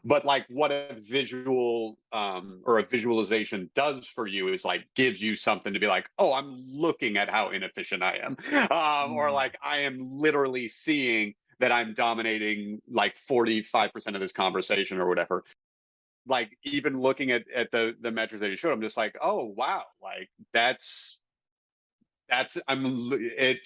But like what a visual or a visualization does for you is like gives you something to be like, oh, I'm looking at how inefficient I am, or Mm. like I am literally seeing that I'm dominating like 45% of this conversation or whatever. Like even looking at the metrics that you showed, I'm just like, oh wow, like that's it.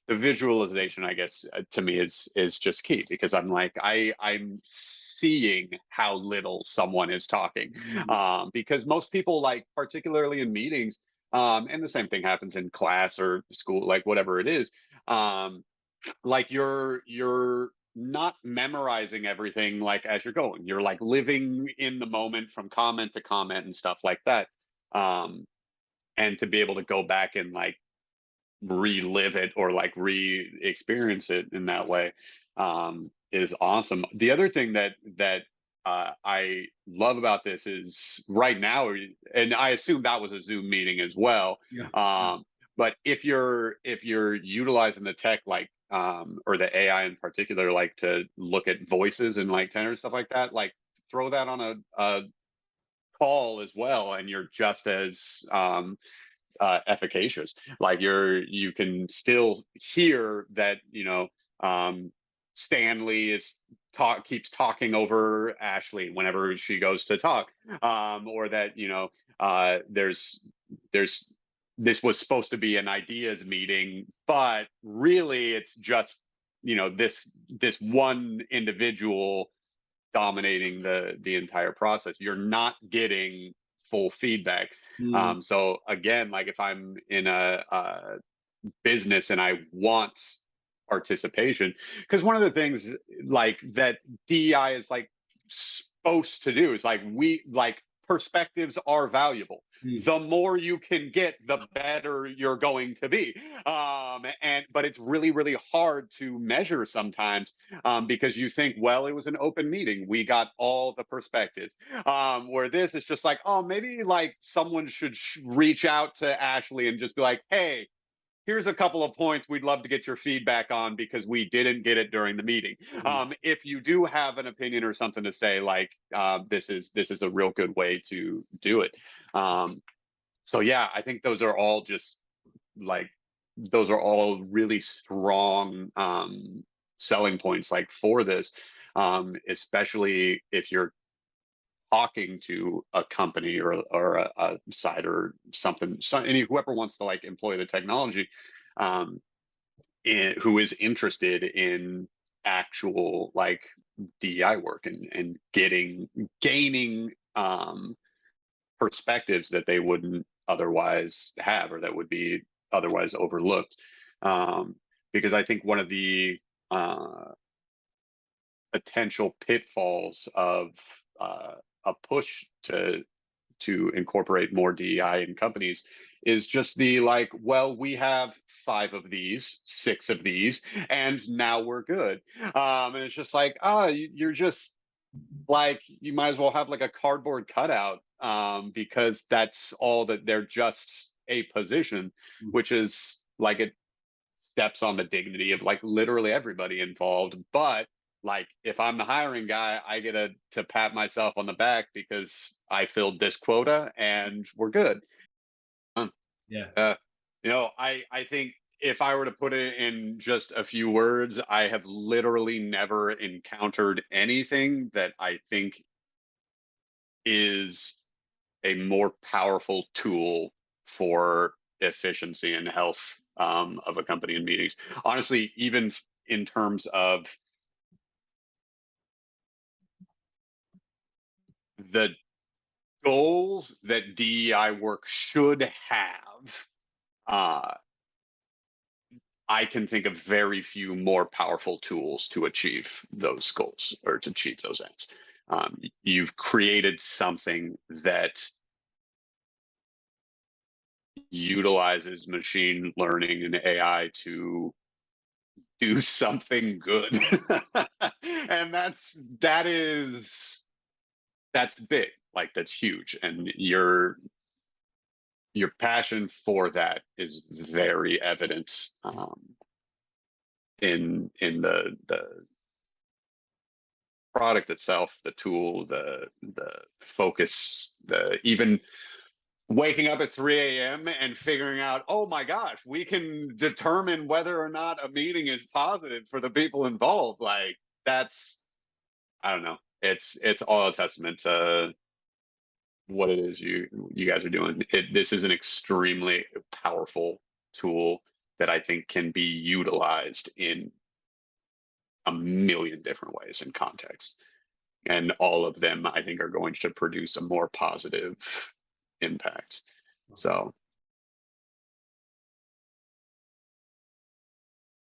The visualization, I guess, to me is just key because I'm like I'm seeing how little someone is talking, Mm. because most people, like particularly in meetings, and the same thing happens in class or school, like whatever it is, um, like you're not memorizing everything like as you're going. You're like living in the moment from comment to comment and stuff like that. Um, and to be able to go back and like relive it or like re-experience it in that way is awesome. The other thing that I love about this is right now, and I assume that was a Zoom meeting as well. Yeah. Yeah. Um, but if you're utilizing the tech like or the AI in particular, like to look at voices and like tenor and stuff like that, like throw that on a call as well, and you're just as efficacious. Like you can still hear that Stanley is keeps talking over Ashley whenever she goes to talk, or that there's this was supposed to be an ideas meeting, but really it's just this one individual dominating the entire process. You're not getting full feedback. Mm. So again, like if I'm in a business and I want participation, because one of the things like that DEI is like supposed to do is like we like perspectives are valuable. Mm. The more you can get, the better you're going to be. And but it's really, really hard to measure sometimes, because you think, well, it was an open meeting. We got all the perspectives. Where this is just like, oh, maybe like someone should reach out to Ashley and just be like, hey, here's a couple of points we'd love to get your feedback on because we didn't get it during the meeting. Mm. If you do have an opinion or something to say, like this is a real good way to do it. So yeah, I think those are all just like those are all really strong selling points like for this, especially if you're talking to a company or a site or something, whoever wants to like employ the technology, um, who is interested in actual like DEI work and gaining perspectives that they wouldn't otherwise have or that would be otherwise overlooked. Um, because I think one of the uh, potential pitfalls of a push to incorporate more DEI in companies is just the like, well, we have 5 of these, 6 of these, and now we're good. And it's just like, you're just like, you might as well have like a cardboard cutout, because that's all that they're just a position, Mm. which is like it steps on the dignity of like literally everybody involved. But like if I'm the hiring guy, I get to pat myself on the back because I filled this quota and we're good. Um, Yeah. Uh, I think if I were to put it in just a few words, I have literally never encountered anything that I think is a more powerful tool for efficiency and health, of a company in meetings. Honestly, even in terms of the goals that DEI work should have, uh, I can think of very few more powerful tools to achieve those goals or to achieve those ends. You've created something that utilizes machine learning and AI to do something good. And that's big. Like that's huge. And your passion for that is very evident, in the product itself, the tool, the focus, the even waking up at 3 a.m. and figuring out, oh my gosh, we can determine whether or not a meeting is positive for the people involved. Like that's, I don't know. It's all a testament to what it is you guys are doing. This is an extremely powerful tool that I think can be utilized in a million different ways and contexts. And all of them, I think, are going to produce a more positive impact. So